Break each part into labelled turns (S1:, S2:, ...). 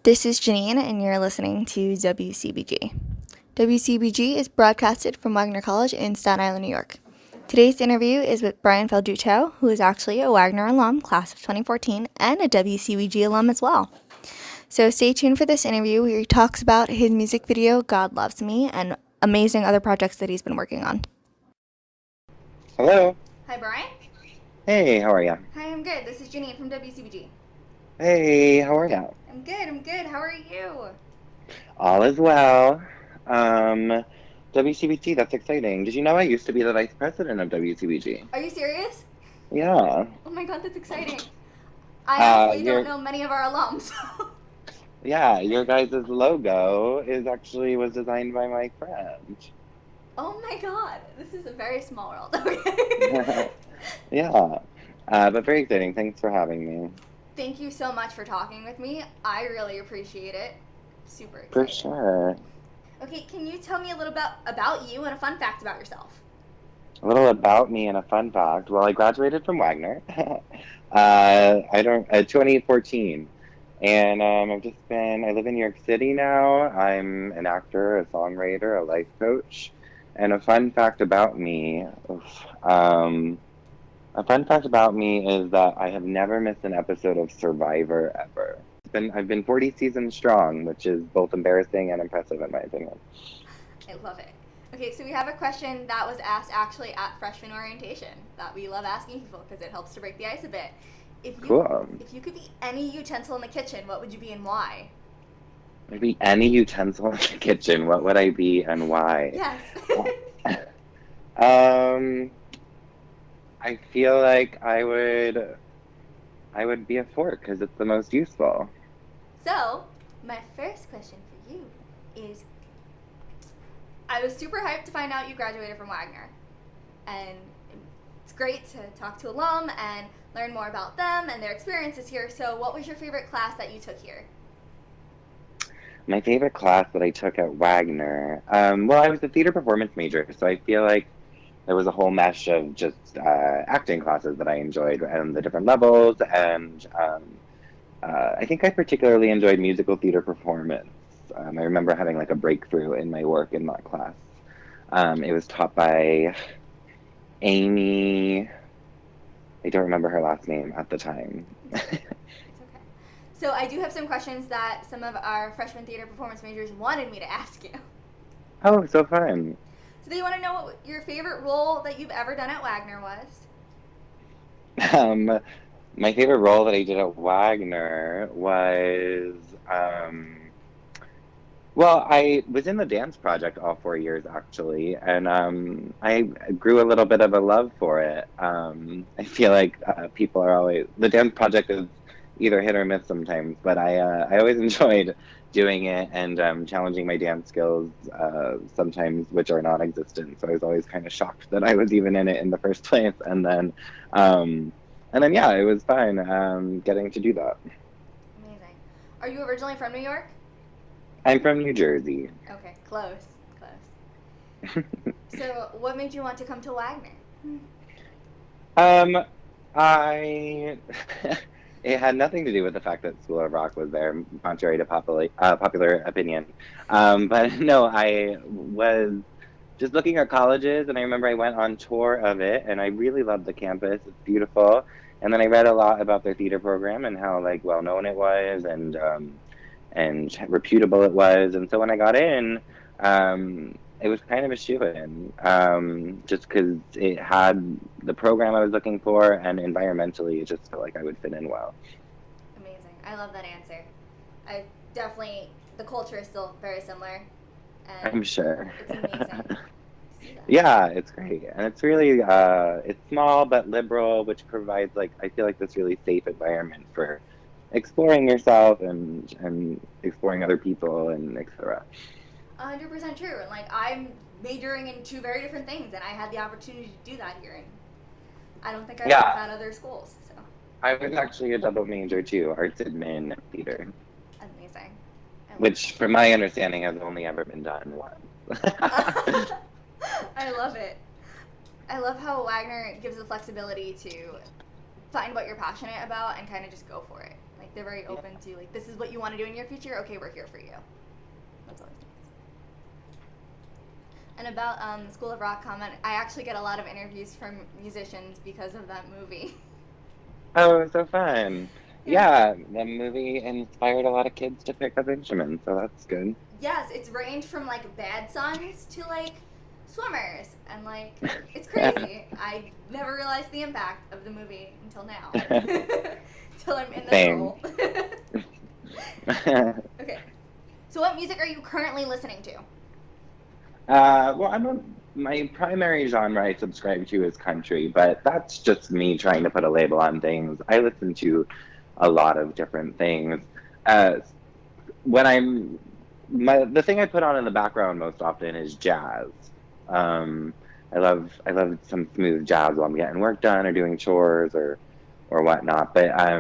S1: This is Jeanine, and you're listening to WCBG. WCBG is broadcasted from Wagner College in Staten Island, New York. Today's interview is with Brian Falduto, who is actually a Wagner alum, class of 2014, and a WCBG alum as well. So stay tuned for this interview where he talks about his music video, God Loves Me, and amazing other projects that he's been working on.
S2: Hello.
S1: Hi, Brian.
S2: Hey, how are ya?
S1: Hi, I'm good. This is Jeanine from WCBG.
S2: Hey, how are ya?
S1: I'm good. How are you?
S2: All is well. WCBG, that's exciting. Did you know I used to be the vice president of WCBG?
S1: Are you serious?
S2: Yeah.
S1: Oh my god, that's exciting. I honestly don't
S2: Your
S1: know many of our alums.
S2: yeah, your guys' logo was designed by my friend.
S1: Oh my god, this is a very small world. Okay.
S2: Yeah. But very exciting. Thanks for having me.
S1: Thank you so much for talking with me. I really appreciate it. Super excited.
S2: For sure.
S1: Okay, can you tell me a little bit about you and a fun fact about yourself?
S2: A little about me and a fun fact. Well, I graduated from Wagner. 2014. And I live in New York City now. I'm an actor, a songwriter, a life coach. And a fun fact about me, is that I have never missed an episode of Survivor ever. I've been 40 seasons strong, which is both embarrassing and impressive in my opinion.
S1: I love it. Okay, so we have a question that was asked actually at freshman orientation that we love asking people because it helps to break the ice a bit. If you could be any utensil in the kitchen, what would you be and why?
S2: Maybe any utensil in the kitchen, what would I be and why?
S1: Yes.
S2: I feel like I would be a fork because it's the most useful.
S1: So, my first question for you is, I was super hyped to find out you graduated from Wagner. And it's great to talk to alum and learn more about them and their experiences here. So what was your favorite class that you took here?
S2: My favorite class that I took at Wagner, well, I was a theater performance major, so I feel like there was a whole mesh of just acting classes that I enjoyed and the different levels, and I think I particularly enjoyed musical theater performance. I remember having like a breakthrough in my work in that class. It was taught by Amy. I don't remember her last name at the time.
S1: It's okay. So I do have some questions that some of our freshman theater performance majors wanted me to ask you.
S2: Oh, so fun.
S1: So they want to know what your favorite role that you've ever done at Wagner was.
S2: My favorite role that I did at Wagner was, well, I was in the dance project all 4 years actually, and I grew a little bit of a love for it. I feel like people are always, the dance project is either hit or miss sometimes, but I always enjoyed doing it and challenging my dance skills, sometimes which are non-existent. So I was always kind of shocked that I was even in it in the first place, and then yeah, it was fun getting to do that.
S1: Amazing. Are you originally from New York?
S2: I'm from New Jersey.
S1: Okay, close. So what made you want to come to Wagner?
S2: I it had nothing to do with the fact that School of Rock was there, contrary to popular opinion. But no, I was just looking at colleges, and I remember I went on tour of it, and I really loved the campus. It's beautiful. And then I read a lot about their theater program and how like well known it was, and reputable it was. And so when I got in, it was kind of a shoo-in, just because it had the program I was looking for, and environmentally it just felt like I would fit in well.
S1: Amazing. I love that answer. The culture is still very similar. And
S2: I'm sure.
S1: It's amazing.
S2: Yeah, it's great. And it's really, it's small but liberal, which provides I feel like this really safe environment for exploring yourself and exploring other people and etc.
S1: 100% true. And I'm majoring in two very different things, and I had the opportunity to do that here, and I don't think I would have had other schools. So
S2: I was actually a double major too, arts admin and theater.
S1: Amazing.
S2: Which, from my understanding, has only ever been done once.
S1: I love it. I love how Wagner gives the flexibility to find what you're passionate about and kind of just go for it. Like, they're very open to, like, this is what you want to do in your future. Okay, we're here for you. That's always nice. And about the School of Rock comment, I actually get a lot of interviews from musicians because of that movie.
S2: Oh, so fun. Yeah, the movie inspired a lot of kids to pick up instruments, so that's good.
S1: Yes, it's ranged from, like, bad sons to, like, swimmers. And, like, it's crazy. I never realized the impact of the movie until now. Until I'm in this
S2: Same.
S1: role. Okay. So what music are you currently listening to?
S2: Well, my primary genre I subscribe to is country, but that's just me trying to put a label on things. I listen to a lot of different things. When the thing I put on in the background most often is jazz. I love some smooth jazz while I'm getting work done or doing chores or whatnot. But I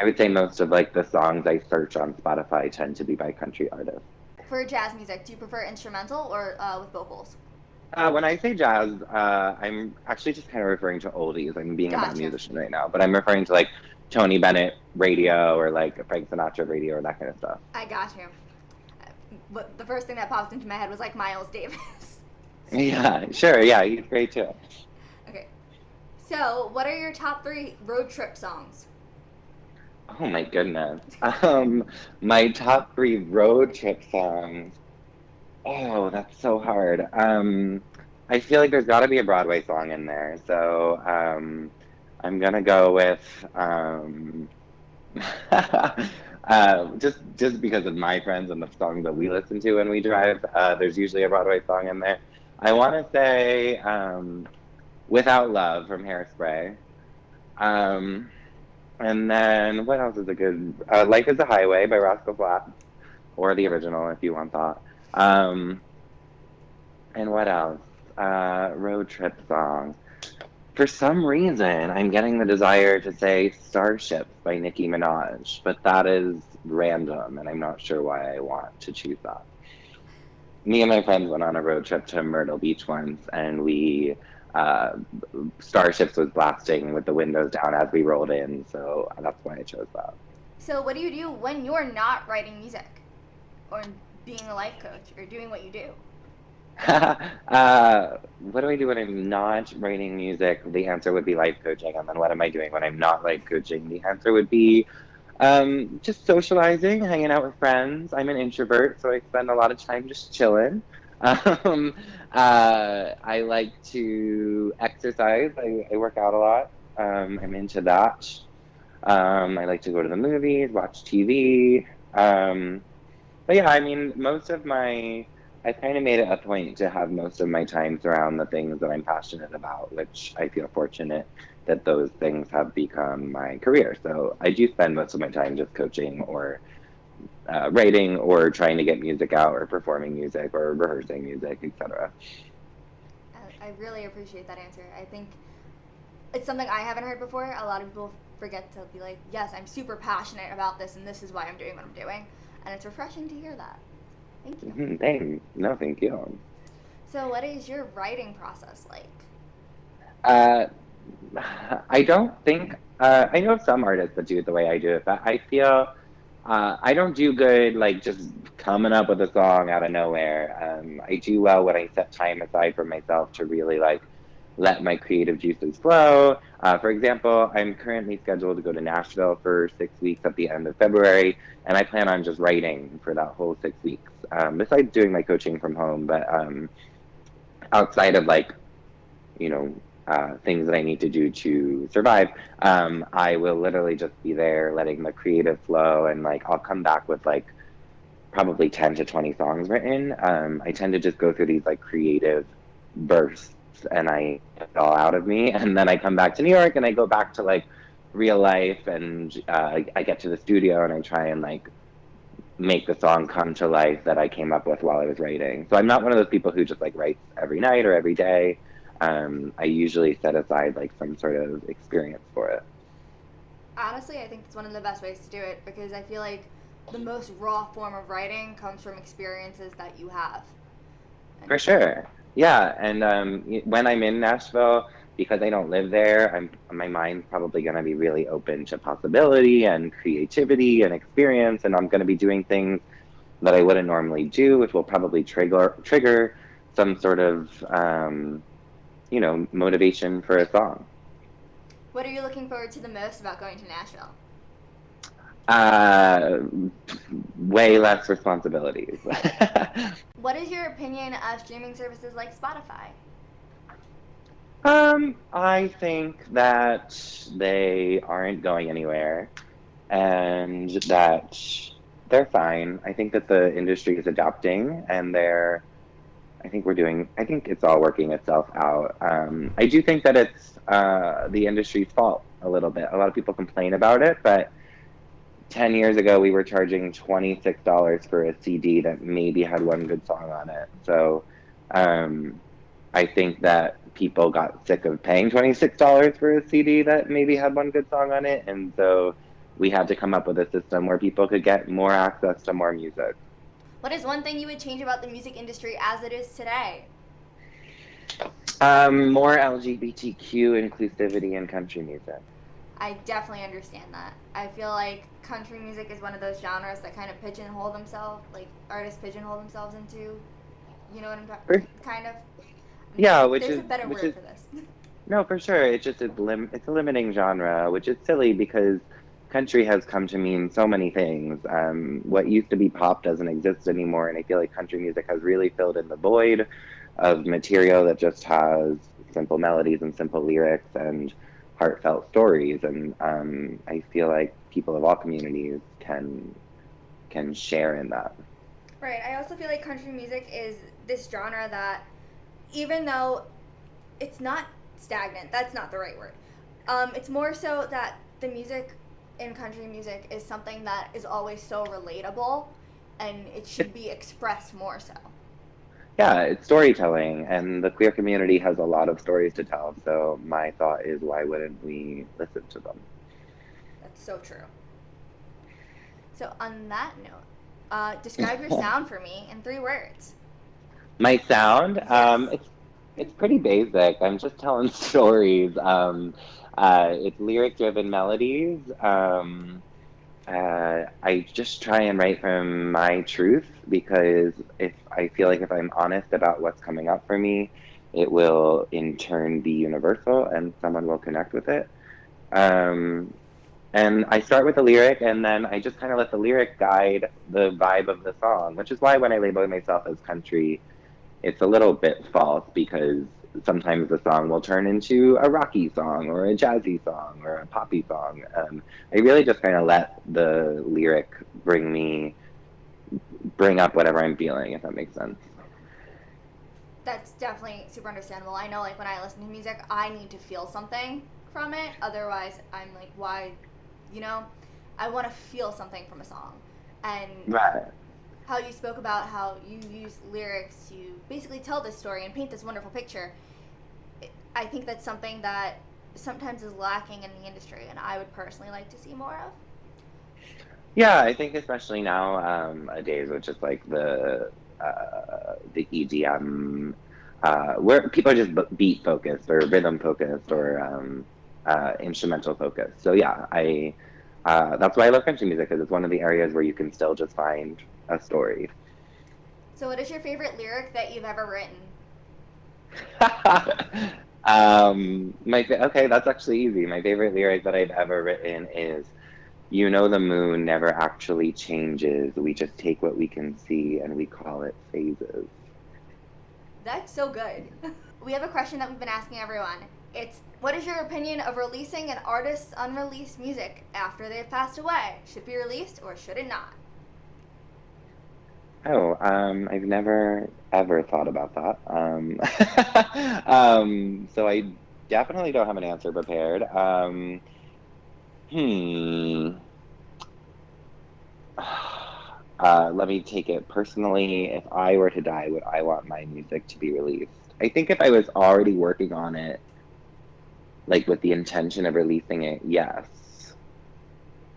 S2: would say most of like the songs I search on Spotify tend to be by country artists.
S1: For jazz music, do you prefer instrumental or with vocals?
S2: When I say jazz, I'm actually just kind of referring to oldies. I'm being a bad
S1: Gotcha.
S2: musician right now, but I'm referring to like Tony Bennett radio or like Frank Sinatra radio or that kind of stuff.
S1: I got you. But the first thing that popped into my head was like Miles Davis.
S2: Yeah, sure. Yeah, he's great too.
S1: Okay. So, what are your top 3 road trip songs?
S2: Oh my goodness. My top 3 road trip songs. Oh, that's so hard. I feel like there's got to be a Broadway song in there, so I'm gonna go with just because of my friends and the songs that we listen to when we drive. There's usually a Broadway song in there. I want to say "Without Love" from Hairspray. And then what else is a good? "Life Is a Highway" by Rascal Flatts, or the original if you want that. And what else? Road trip song. For some reason, I'm getting the desire to say "Starship" by Nicki Minaj, but that is random, and I'm not sure why I want to choose that. Me and my friends went on a road trip to Myrtle Beach once, and Starships was blasting with the windows down as we rolled in, so that's why I chose that.
S1: So, what do you do when you're not writing music? Or being a life coach? Or doing what you do?
S2: What do I do when I'm not writing music? The answer would be life coaching. And then what am I doing when I'm not life coaching? The answer would be just socializing, hanging out with friends. I'm an introvert, so I spend a lot of time just chilling. I like to exercise. I work out a lot. I'm into that. I like to go to the movies, watch TV. But yeah, I mean, I've kind of made it a point to have most of my time surround the things that I'm passionate about, which I feel fortunate that those things have become my career. So I do spend most of my time just coaching or writing or trying to get music out or performing music or rehearsing music, etc.
S1: I really appreciate that answer. I think it's something I haven't heard before. A lot of people forget to be like, yes, I'm super passionate about this and this is why I'm doing what I'm doing. And it's refreshing to hear that. Thank you.
S2: Thank you.
S1: So what is your writing process like?
S2: I don't think, I know some artists that do it the way I do it, but I feel I don't do good like just coming up with a song out of nowhere. I do well when I set time aside for myself to really like let my creative juices flow. For example, I'm currently scheduled to go to Nashville for 6 weeks at the end of February, and I plan on just writing for that whole 6 weeks. Besides doing my coaching from home, but outside of like, things that I need to do to survive, I will literally just be there letting the creative flow, and like I'll come back with like probably 10 to 20 songs written. I tend to just go through these like creative bursts and I get it all out of me, and then I come back to New York and I go back to like real life, and I get to the studio and I try and like make the song come to life that I came up with while I was writing. So I'm not one of those people who just like writes every night or every day. I usually set aside like some sort of experience for it.
S1: Honestly, I think it's one of the best ways to do it because I feel like the most raw form of writing comes from experiences that you have.
S2: For sure. Yeah, and when I'm in Nashville, because I don't live there, my mind's probably going to be really open to possibility and creativity and experience, and I'm going to be doing things that I wouldn't normally do, which will probably trigger some sort of motivation for a song.
S1: What are you looking forward to the most about going to Nashville?
S2: Way less responsibilities.
S1: What is your opinion of streaming services like Spotify?
S2: I think that they aren't going anywhere and that they're fine. I think that the industry is adapting and I think it's all working itself out. I do think that it's the industry's fault a little bit. A lot of people complain about it, but 10 years ago we were charging $26 for a CD that maybe had one good song on it. So I think that people got sick of paying $26 for a CD that maybe had one good song on it, and so we had to come up with a system where people could get more access to more music.
S1: What is one thing you would change about the music industry as it is today?
S2: More LGBTQ inclusivity in country music.
S1: I definitely understand that. I feel like country music is one of those genres that kind of pigeonhole themselves, like artists pigeonhole themselves into, you know what I'm talking, kind of.
S2: Yeah,
S1: There's a better word for this.
S2: No, for sure. It's a limiting genre, which is silly because country has come to mean so many things. What used to be pop doesn't exist anymore, and I feel like country music has really filled in the void of material that just has simple melodies and simple lyrics and heartfelt stories. And I feel like people of all communities can share in that.
S1: Right. I also feel like country music is this genre that, even though it's not stagnant, that's not the right word. It's more so that the music in country music is something that is always so relatable, and it should be expressed more so.
S2: Yeah, it's storytelling, and the queer community has a lot of stories to tell. So my thought is, why wouldn't we listen to them?
S1: That's so true. So on that note, describe your sound for me in 3 words.
S2: My sound,
S1: Yes.
S2: it's pretty basic. I'm just telling stories. It's lyric-driven melodies. I just try and write from my truth because if I feel like if I'm honest about what's coming up for me, it will in turn be universal and someone will connect with it. Um, and I start with the lyric and then I just kind of let the lyric guide the vibe of the song, which is why when I label myself as country, it's a little bit false because sometimes the song will turn into a rocky song or a jazzy song or a poppy song. I really just kind of let the lyric bring up whatever I'm feeling, if that makes sense.
S1: That's definitely super understandable. I know, like, when I listen to music, I need to feel something from it. Otherwise, I'm like, why, you know? I want to feel something from a song. And
S2: Right.
S1: how you spoke about how you use lyrics to basically tell this story and paint this wonderful picture, I think that's something that sometimes is lacking in the industry, and I would personally like to see more of.
S2: Yeah, I think especially nowadays, which is like the EDM, where people are just beat focused or rhythm focused or instrumental focused. So yeah, I that's why I love country music because it's one of the areas where you can still just find a story.
S1: So what is your favorite lyric that you've ever written?
S2: Okay, that's actually easy. My favorite lyric that I've ever written is, "You know the moon never actually changes. We just take what we can see and we call it phases."
S1: That's so good. We have a question that we've been asking everyone. It's, what is your opinion of releasing an artist's unreleased music after they've passed away? Should it be released or should it not?
S2: Oh, I've never ever thought about that. So I definitely don't have an answer prepared. Hmm. Let me take it personally. If I were to die, would I want my music to be released? I think if I was already working on it, like with the intention of releasing it, yes.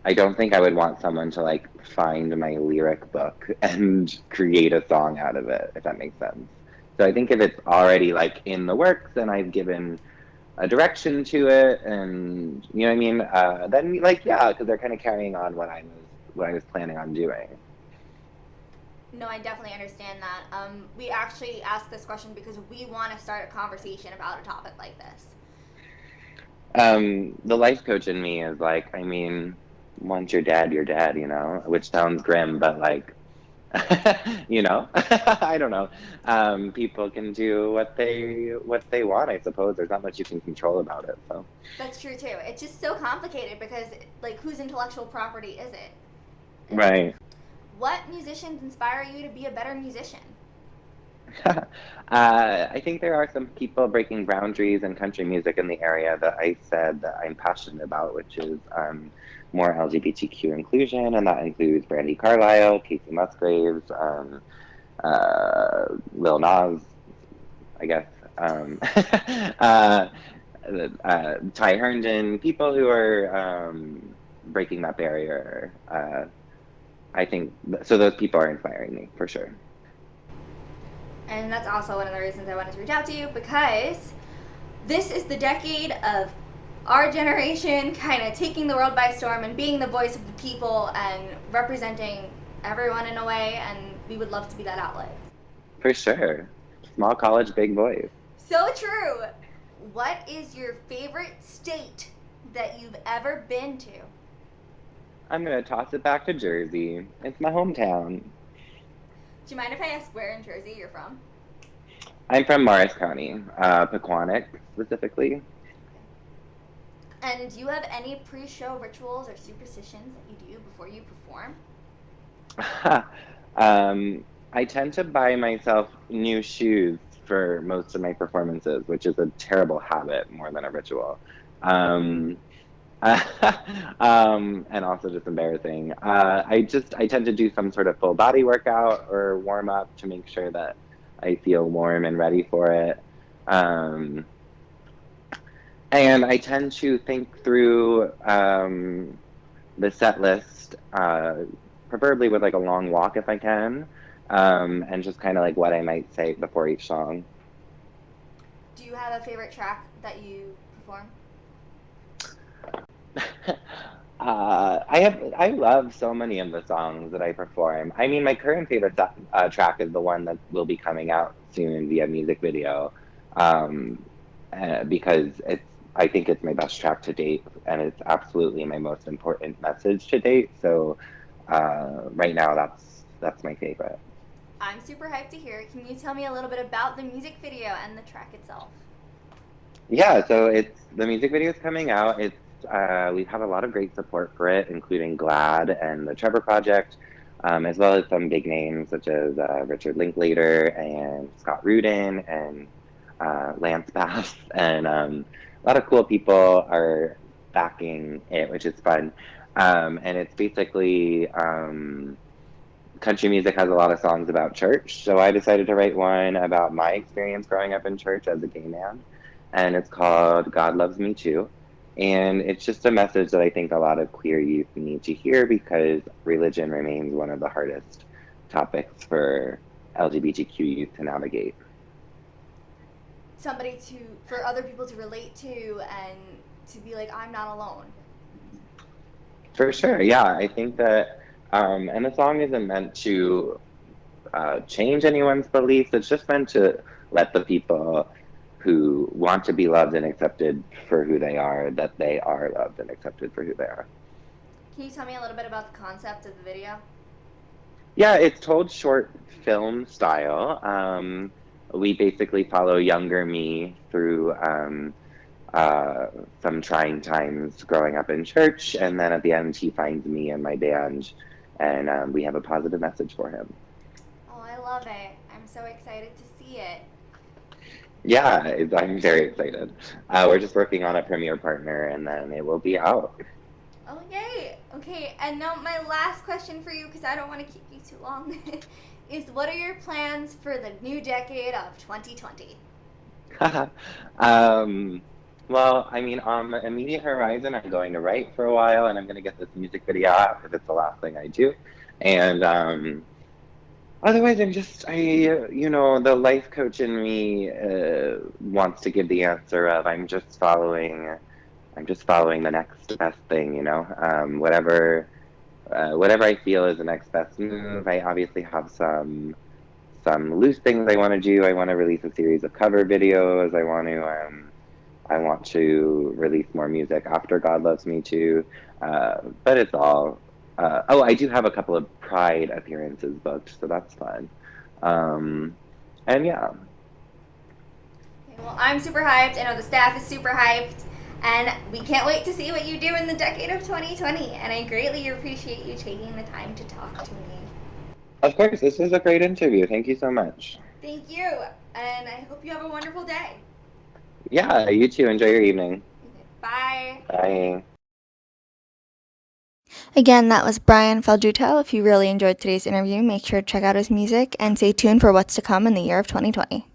S2: I don't think I would want someone to like find my lyric book and create a song out of it, if that makes sense. So I think if it's already like in the works and I've given a direction to it, and you know what I mean. Then like yeah, because they're kind of carrying on what I was planning on doing.
S1: No, I definitely understand that. We actually asked this question because we want to start a conversation about a topic like this.
S2: The life coach in me is like, I mean, once you're dead, you know, which sounds grim, but like, you know, I don't know. People can do what they want, I suppose. There's not much you can control about it, so.
S1: That's true too. It's just so complicated because, like, whose intellectual property is it? And
S2: Right.
S1: what musicians inspire you to be a better musician?
S2: I think there are some people breaking boundaries in country music in the area that I said that I'm passionate about, which is more LGBTQ inclusion, and that includes Brandy Carlisle, Casey Musgraves, Lil Nas, I guess, uh, Ty Herndon, people who are breaking that barrier. I think so. Those people are inspiring me for sure.
S1: And that's also one of the reasons I wanted to reach out to you, because this is the decade of our generation kind of taking the world by storm and being the voice of the people and representing everyone in a way, and we would love to be that outlet.
S2: For sure. Small college, big voice.
S1: So true. What is your favorite state that you've ever been to?
S2: I'm going to toss it back to Jersey. It's my hometown.
S1: Do you mind if I ask where in Jersey you're from?
S2: I'm from Morris County, Pequannock specifically.
S1: And do you have any pre-show rituals or superstitions that you do before you perform?
S2: I tend to buy myself new shoes for most of my performances, which is a terrible habit more than a ritual. Um, and also just embarrassing. I tend to do some sort of full body workout or warm up to make sure that I feel warm and ready for it. And I tend to think through the set list, preferably with like a long walk if I can, and just kind of like what I might say before each song.
S1: Do you have a favorite track that you perform?
S2: I love so many of the songs that I perform. I mean, my current favorite track is the one that will be coming out soon via music video, because I think it's my best track to date, and it's absolutely my most important message to date. So right now, that's my favorite.
S1: I'm super hyped to hear it. Can you tell me a little bit about the music video and the track itself?
S2: Yeah, so the music video is coming out. We've had a lot of great support for it, including GLAD and the Trevor Project, as well as some big names such as Richard Linklater and Scott Rudin and Lance Bass, and a lot of cool people are backing it, which is fun. And it's basically country music has a lot of songs about church, so I decided to write one about my experience growing up in church as a gay man, and it's called God Loves Me Too. And it's just a message that I think a lot of queer youth need to hear, because religion remains one of the hardest topics for LGBTQ youth to navigate.
S1: For other people to relate to and to be like, I'm not alone.
S2: For sure, yeah. I think that, and the song isn't meant to change anyone's beliefs. It's just meant to let the people who want to be loved and accepted for who they are, that they are loved and accepted for who they are.
S1: Can you tell me a little bit about the concept of the video?
S2: Yeah, it's told short film style. We basically follow younger me through some trying times growing up in church, and then at the end he finds me and my band, and we have a positive message for him.
S1: Oh, I love it. I'm so excited to see it.
S2: Yeah, I'm very excited. We're just working on a premiere partner, and then it will be out.
S1: Oh, yay. Okay, and now my last question for you, because I don't want to keep you too long, is what are your plans for the new decade of 2020?
S2: Well, I mean, on the immediate horizon, I'm going to write for a while, and I'm going to get this music video out, because it's the last thing I do. And Otherwise, the life coach in me wants to give the answer of I'm just following the next best thing, whatever I feel is the next best move. I obviously have some loose things I want to do. I want to release a series of cover videos. I want to release more music after God Loves Me Too. But it's all. I do have a couple of Pride appearances booked, so that's fun. And yeah.
S1: Well, I'm super hyped. I know the staff is super hyped. And we can't wait to see what you do in the decade of 2020. And I greatly appreciate you taking the time to talk to me.
S2: Of course, this was a great interview. Thank you so much.
S1: Thank you. And I hope you have a wonderful day.
S2: Yeah, you too. Enjoy your evening.
S1: Bye.
S2: Bye.
S1: Again, that was Brian Falduto. If you really enjoyed today's interview, make sure to check out his music and stay tuned for what's to come in the year of 2020.